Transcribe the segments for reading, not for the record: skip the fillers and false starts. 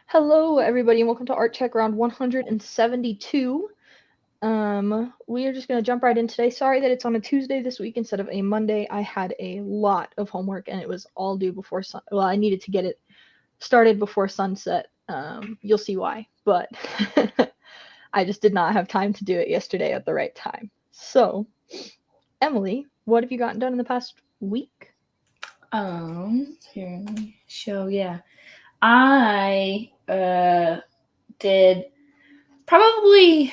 Hello, everybody, and welcome to Artcheck round 172. We are just going to jump right in today. Sorry that it's on a Tuesday this week instead of a Monday. I had a lot of homework, and it was all due before Well, I needed to get it started before sunset. You'll see why, but I just did not have time to do it yesterday at the right time. So, Emily, what have you gotten done in the past week? Here, let me show. Yeah, I did probably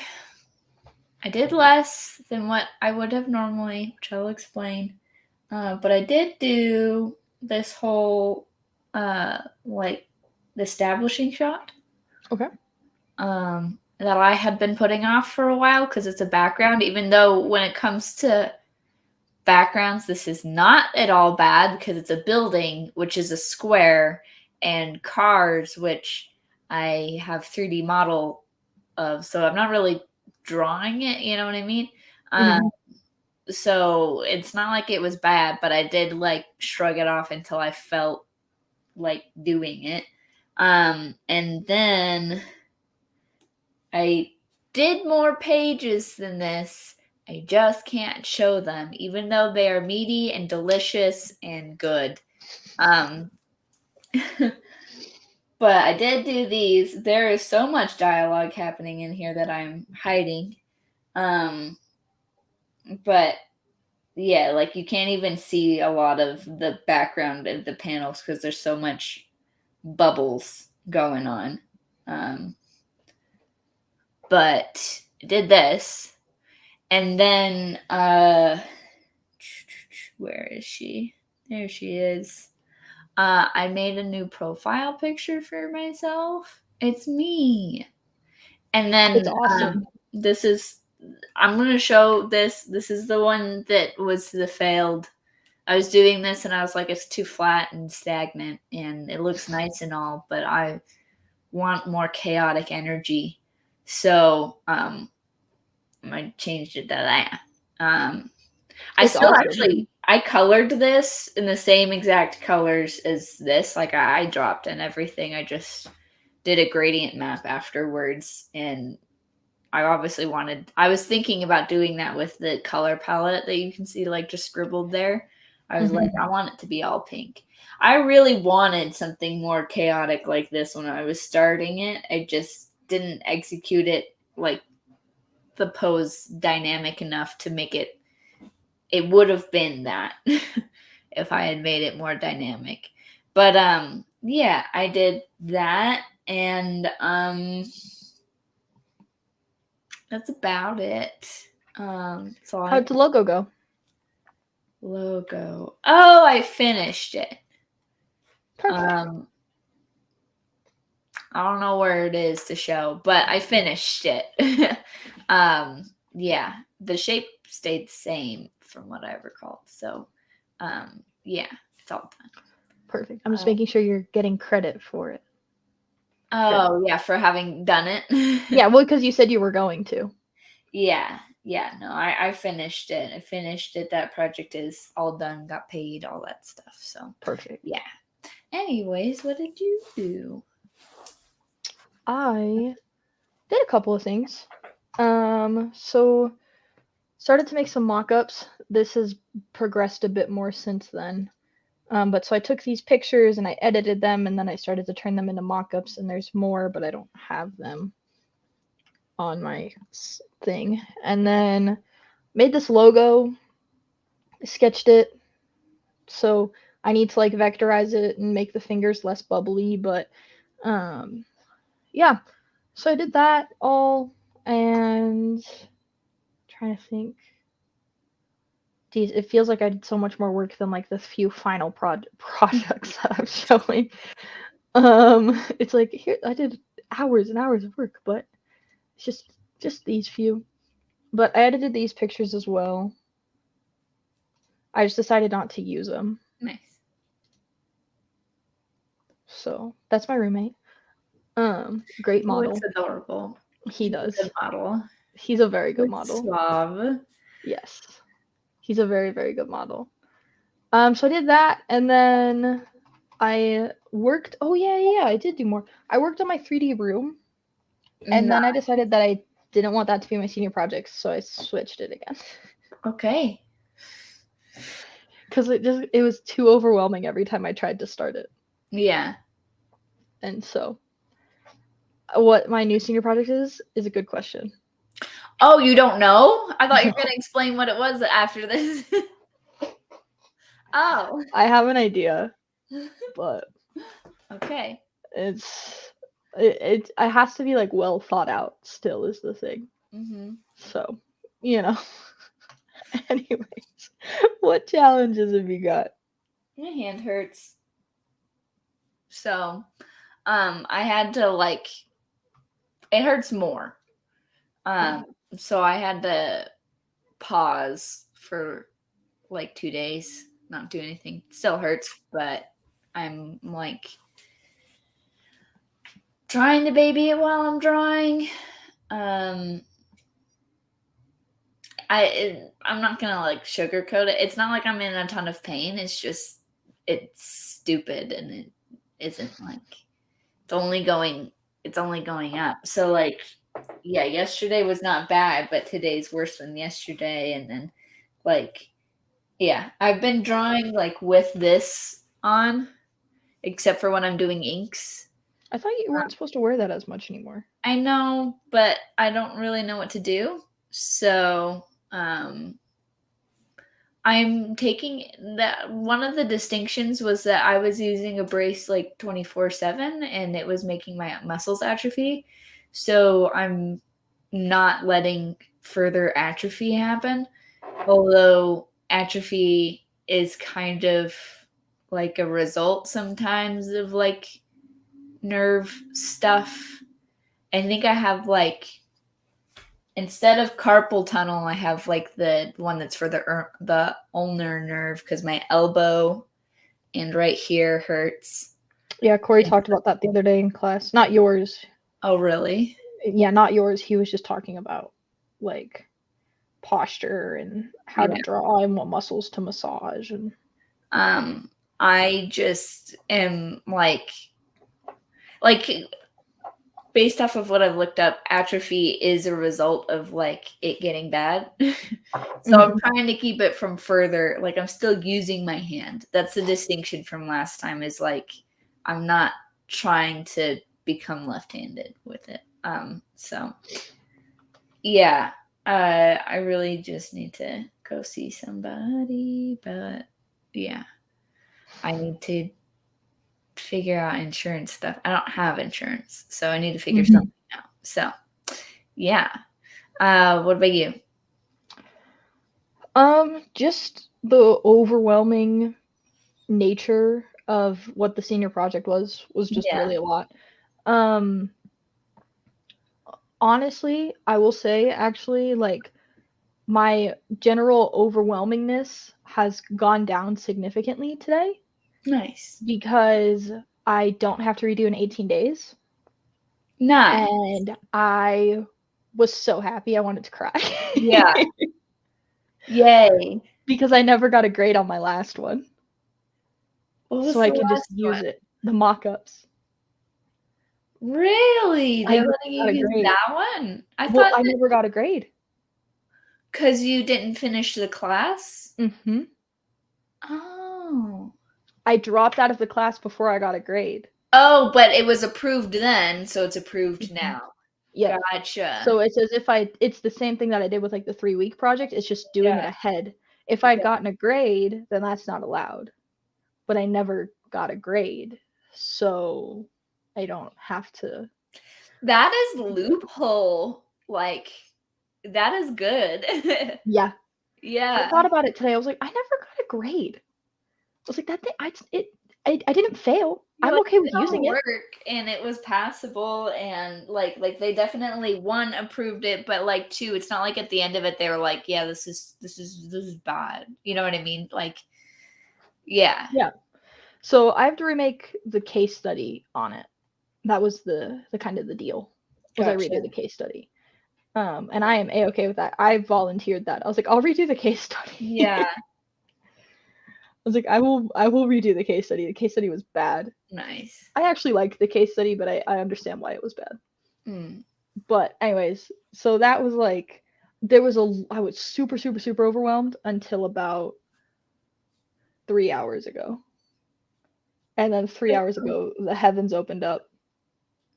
I did less than what I would have normally, which I'll explain. But I did do this whole like the establishing shot. Okay. That I had been putting off for a while because it's a background. Even though when it comes to backgrounds, this is not at all bad because it's a building, which is a square, and cars, which I have 3D model of, so I'm not really drawing it, you know what I mean? Mm-hmm. So it's not like it was bad, but I did like shrug it off until I felt like doing it. And then I did more pages than this. I just can't show them, even though they are meaty and delicious and good. Um, but I did do these. There is so much dialogue happening in here that I'm hiding. Um, but yeah, like you can't even see a lot of the background of the panels because there's so much bubbles going on. Um, but I did this. And then where is she? There she is. I made a new profile picture for myself. It's me. And It's then awesome. this is I'm gonna show this. This is the one that was the failed. I was doing this and I was like, it's too flat and stagnant, and it looks nice and all, but I want more chaotic energy. So I changed it to that. I It's still awesome. actually I colored this in the same exact colors as this. Like I dropped and everything. I just did a gradient map afterwards, and I was thinking about doing that with the color palette that you can see like just scribbled there. I was like, Mm-hmm. I want it to be all pink. I really wanted something more chaotic like this when I was starting it. I just didn't execute it like the pose dynamic enough to make it would have been that if I had made it more dynamic. But yeah, I did that, and that's about it. So I How'd the logo go? logo. Oh, I finished it. Perfect. Um I don't know where it is to show, but I finished it. Yeah, the shape stayed the same from what I recall. So yeah, it's all done. Perfect. I'm just Um, making sure you're getting credit for it. Good. oh yeah, for having done it. Yeah, well, because you said you were going to. Yeah, yeah, no, I finished it. I finished it. That project is all done, got paid, all that stuff. So, Perfect. yeah. Anyways, what did you do? I did a couple of things. So started to make some mock-ups. This has progressed a bit more since then. But so I took these pictures and I edited them, and then I started to turn them into mock-ups, and there's more, but I don't have them on my thing. And then made this logo, sketched it. So I need to like vectorize it and make the fingers less bubbly, but um yeah. So I did that all, and trying to think. Geez, it feels like I did so much more work than like the few final projects that I'm showing. It's like here I did hours and hours of work, but it's just these few. But I edited these pictures as well. I just decided not to use them. Nice. So that's my roommate. Great Oh, it's model. adorable. He He's a does. good model. He's a very good It's model. suave. Yes. He's a very, very good model. So I did that, and then I worked. Oh yeah, I did do more. I worked on my 3D room, and No. then I decided that I didn't want that to be my senior project, so I switched it again. Okay. Because it was too overwhelming every time I tried to start it. Yeah. And so, what my new senior project is a good question. Oh, you don't know? I thought you were No, gonna explain what it was after this. Oh. I have an idea, but Okay. it has to be like well thought out. Still is the thing. Mm-hmm. So, you know. Anyways, what challenges have you got? My hand hurts. So, I had to like it hurts more. Um, so I had to pause for like 2 days, not do anything. Still hurts, but I'm like trying to baby it while I'm drawing. Um, I'm not gonna like sugarcoat it. It's not like I'm in a ton of pain. It's just it's stupid and it isn't like it's only going up. So like yeah, yesterday was not bad, but today's worse than yesterday. And then like yeah, I've been drawing like with this on, except for when I'm doing inks. I thought you weren't supposed to wear that as much anymore. I know, but I don't really know what to do. So I'm taking that one of the distinctions was that I was using a brace like 24/7 and it was making my muscles atrophy. So I'm not letting further atrophy happen. Although atrophy is kind of like a result sometimes of like nerve stuff. I think I have like instead of carpal tunnel, I have like the one that's for the ulnar nerve because my elbow and right here hurts. Yeah, Corey talked about that the other day in class. Not yours. Oh, really? Yeah, not yours. He was just talking about like posture and how to Yeah. draw and what muscles to massage and Um, I just am like based off of what I've looked up, atrophy is a result of like it getting bad. So I'm trying to keep it from further. Like I'm still using my hand. That's the distinction from last time. Is like I'm not trying to become left-handed with it. So yeah, I really just need to go see somebody. But yeah, I need to figure out insurance stuff. I don't have insurance, so I need to figure something out. So yeah. What about you? just the overwhelming nature of what the senior project was just Yeah. really a lot. Um, honestly, I will say actually like my general overwhelmingness has gone down significantly today Nice. because I don't have to redo in 18 days. Nice. And I was so happy I wanted to cry. Yeah. Yay. Because I never got a grade on my last one. What So was I the could just last use one? it. The mock-ups. Really? I They're never letting you got a use grade. that one? I Well, thought I that never got a grade. because you didn't finish the class? Mhm. Oh. I dropped out of the class before I got a grade. Oh, but it was approved then, so it's approved Mhm. now. Yep. Gotcha. So it's as if it's the same thing that I did with like the 3-week project. It's just doing it Yeah. ahead. If I'd Yeah. gotten a grade, then that's not allowed. But I never got a grade. So I don't have to. That is loophole. Like, that is good. Yeah. I Yeah. thought about it today. I was like, I never got a grade. I was like, that thing, I didn't fail. You're I'm like, okay "Did with all the using it. work and it was passable," and, like, they definitely, 1, approved it, but, like, 2, it's not like at the end of it, they were like, "Yeah, this is bad." You know what I mean? Like yeah. Yeah. So I have to remake the case study on it. That was the kind of the deal. Was I Gotcha. redo the case study? And I am a-okay with that. I volunteered that. I was like, I'll redo the case study. Yeah. was like, I will redo the case study. The case study was bad. Nice. I actually liked the case study, but I understand why it was bad. Mm. But anyways, so that was like, I was super, super, super overwhelmed until about 3 hours ago. And then 3 hours ago, the heavens opened up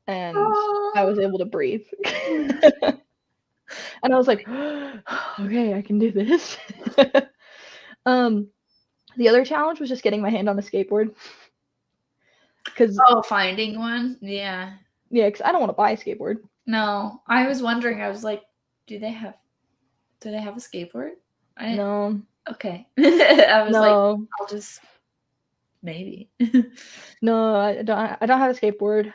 and I was able to breathe. And I was like, okay, I can do this. The other challenge was just getting my hand on a skateboard. Finding one? Yeah. Yeah, because I don't want to buy a skateboard. No, I was wondering. I was like, do they have a skateboard? No. Okay. I was like, No. I'll just maybe. No, I don't have a skateboard.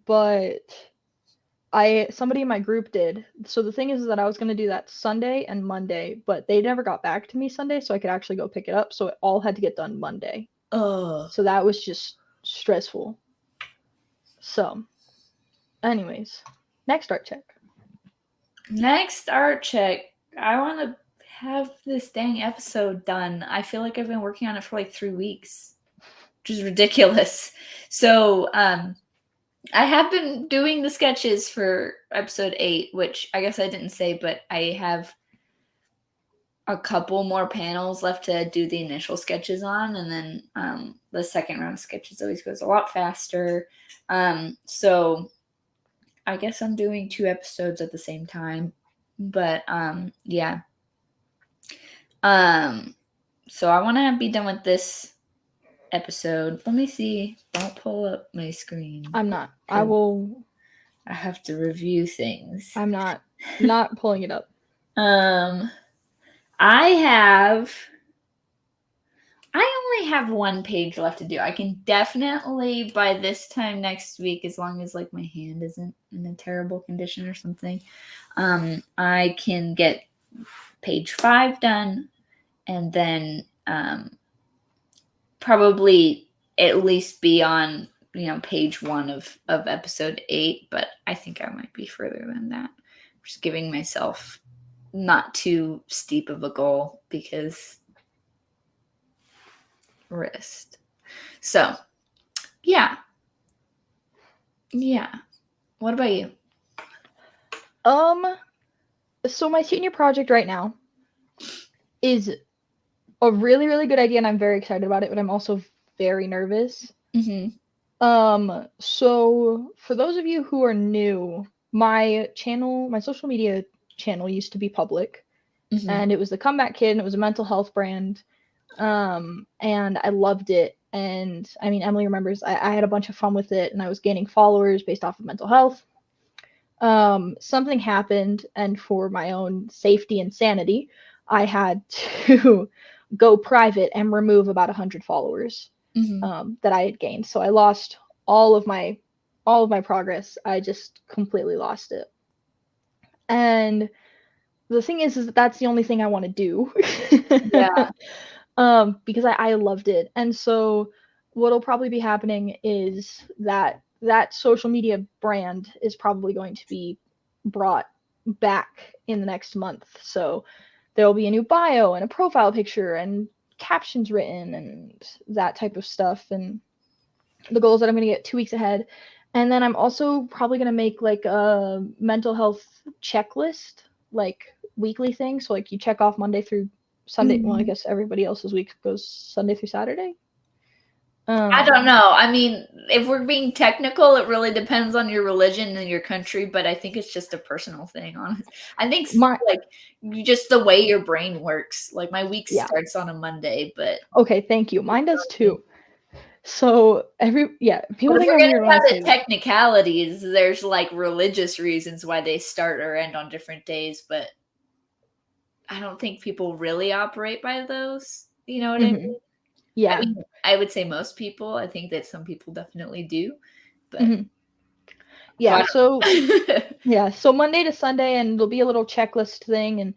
But somebody in my group did. So the thing is that I was gonna do that Sunday and Monday, but they never got back to me Sunday, so I could actually go pick it up. So it all had to get done Monday. Oh. So that was just stressful. So, anyways, next art check. Next art check. I want to have this dang episode done. I feel like I've been working on it for like 3 weeks, which is ridiculous. So, I have been doing the sketches for episode 8, which I guess I didn't say, but I have a couple more panels left to do the initial sketches on, and then the second round of sketches always goes a lot faster. So I guess I'm doing 2 episodes at the same time, but yeah. So I want to be done with this episode. Let me see. Don't pull up my screen. I'm not. I will. I have to review things. I'm not pulling it up. I only have 1 page left to do. I can definitely by this time next week, as long as like my hand isn't in a terrible condition or something, I can get page 5 done, and then probably at least be on page 1 of episode 8, but I think I might be further than that. Just giving myself not too steep of a goal because wrist. So yeah. What about you? So my senior project right now is a really, really good idea, and I'm very excited about it, but I'm also very nervous. So for those of you who are new, my social media channel used to be public, and it was the Comeback Kid, and it was a mental health brand, and I loved it. And I mean, Emily remembers I had a bunch of fun with it, and I was gaining followers based off of mental health. Something happened, and for my own safety and sanity, I had to go private and remove about 100 followers that I had gained. So I lost all of my progress. I just completely lost it. And the thing is that that's the only thing I want to do. Yeah. Because I loved it. And so what'll probably be happening is that social media brand is probably going to be brought back in the next month. So there'll be a new bio and a profile picture and captions written and that type of stuff. And the goal is that I'm going to get 2 weeks ahead. And then I'm also probably going to make like a mental health checklist, like weekly thing. So like you check off Monday through Sunday. Well, I guess everybody else's week goes Sunday through Saturday. I don't know. I mean, if we're being technical, it really depends on your religion and your country, but I think it's just a personal thing, honestly. I think just the way your brain works. Like my week starts on a Monday, but okay, thank you. Mine does too. So people think I'm weird when I say technicalities. There's like religious reasons why they start or end on different days, but I don't think people really operate by those. You know what I mean? Yeah. I mean, I would say most people. I think that some people definitely do. But yeah, so so Monday to Sunday, and there'll be a little checklist thing, and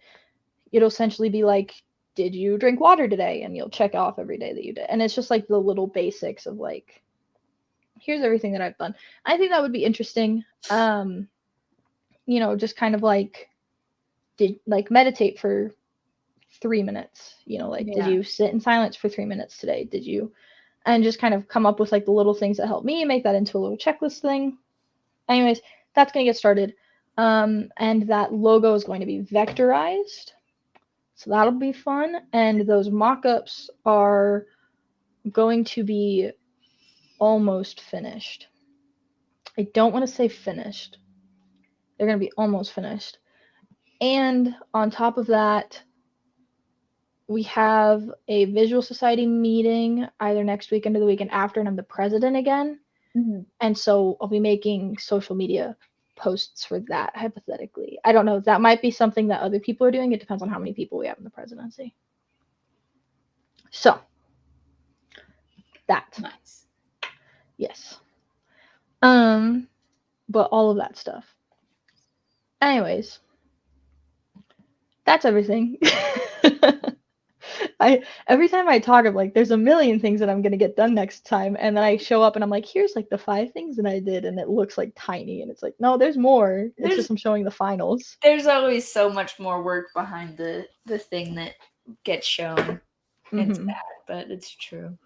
it'll essentially be like, did you drink water today? And you'll check off every day that you did. And it's just like the little basics of like, here's everything that I've done. I think that would be interesting. Just kind of like meditate for 3 minutes, like, did Yeah. you sit in silence for 3 minutes today? Did you, and just kind of come up with like the little things that help me, make that into a little checklist thing. Anyways, that's going to get started. And that logo is going to be vectorized. So that'll be fun. And those mock-ups are going to be almost finished. I don't want to say finished. They're going to be almost finished. And on top of that, we have a Visual Society meeting either next weekend or the weekend after, and I'm the president again. Mm-hmm. And so I'll be making social media posts for that, hypothetically. I don't know. That might be something that other people are doing. It depends on how many people we have in the presidency. So, that. Nice. Yes. But all of that stuff. Anyways, that's everything. Every time I talk, I'm like, there's a million things that I'm gonna get done next time, and then I show up and I'm like, here's like the 5 things that I did, and it looks like tiny, and it's like, no, there's more. It's just I'm showing the finals. There's always so much more work behind the thing that gets shown. It's bad, but it's true.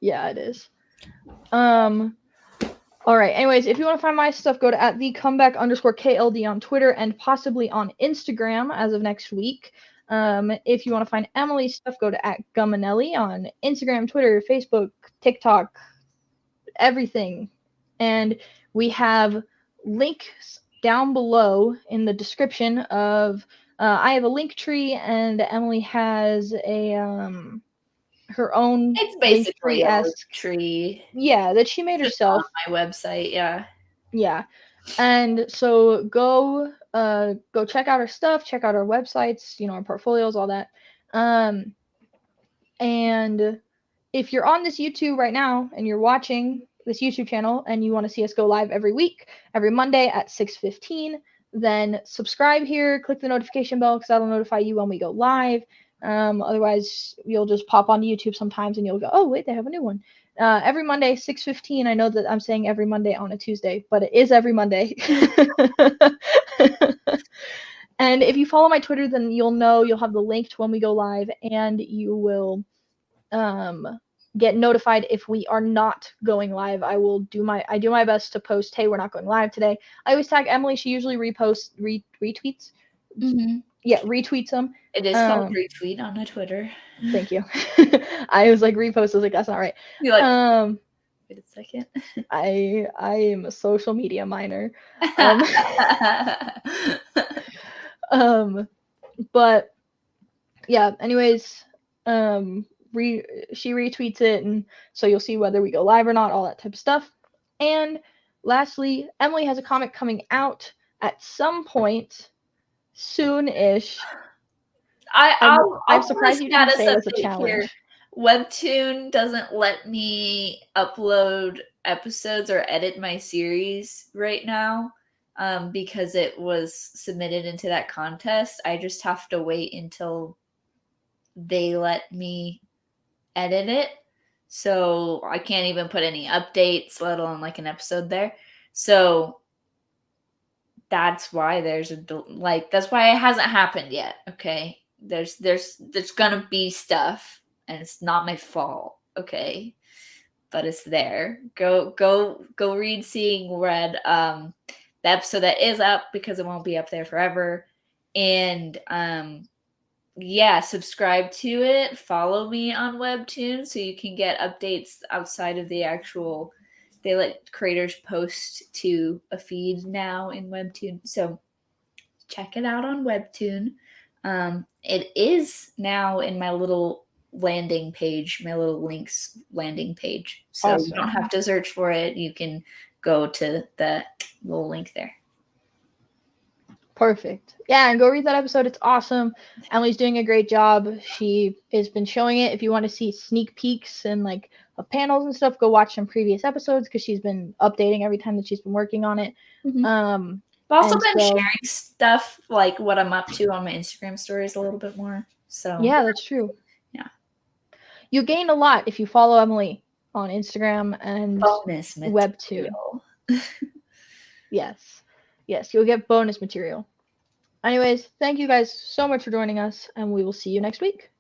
Yeah, it is. All right. Anyways, if you want to find my stuff, go to @thecomeback_KLD on Twitter and possibly on Instagram as of next week. If you want to find Emily's stuff, go to @Gumanelli on Instagram, Twitter, Facebook, TikTok, everything. And we have links down below in the description of. I have a link tree, and Emily has a her own. It's basically a link tree. Yeah, that she made herself. On my website, yeah. Yeah. And so go check out our stuff, check out our websites, our portfolios, all that. And if you're on this YouTube right now and you're watching this YouTube channel and you want to see us go live every week, every Monday at 6:15, then subscribe here, click the notification bell because that'll notify you when we go live. Otherwise, you'll just pop onto YouTube sometimes and you'll go, oh, wait, they have a new one. Every Monday, 6:15. I know that I'm saying every Monday on a Tuesday, but it is every Monday. And if you follow my Twitter, then you'll have the link to when we go live, and you will get notified if we are not going live. I do my best to post, hey, we're not going live today. I always tag Emily. She usually retweets. Mm-hmm. Yeah, retweets them. It is called retweet on a Twitter. Thank you. I was like repost. I was like, that's not right. You're like, wait a second. I am a social media minor. But yeah. Anyways, she retweets it, and so you'll see whether we go live or not, all that type of stuff. And lastly, Emily has a comic coming out at some point soon-ish. I'm surprised you didn't say it was a challenge. Here. Webtoon doesn't let me upload episodes or edit my series right now because it was submitted into that contest. I just have to wait until they let me edit it. So I can't even put any updates, let alone like an episode there. So that's why that's why it hasn't happened yet. Okay. There's gonna be stuff, and it's not my fault, okay? But it's there. Go read Seeing Red, the episode that is up, because it won't be up there forever. And subscribe to it. Follow me on Webtoon so you can get updates outside of the actual. They let creators post to a feed now in Webtoon, so check it out on Webtoon. It is now in my little landing page, my little links landing page. So awesome. You don't have to search for it. You can go to the little link there. Perfect. Yeah, and go read that episode. It's awesome. Emily's doing a great job. She has been showing it. If you want to see sneak peeks and like panels and stuff, go watch some previous episodes because she's been updating every time that she's been working on it. Mm-hmm. I've also been sharing stuff like what I'm up to on my Instagram stories a little bit more. So yeah, that's true. Yeah. You gain a lot if you follow Emily on Instagram and bonus Webtoon. Yes, you'll get bonus material. Anyways, thank you guys so much for joining us, and we will see you next week.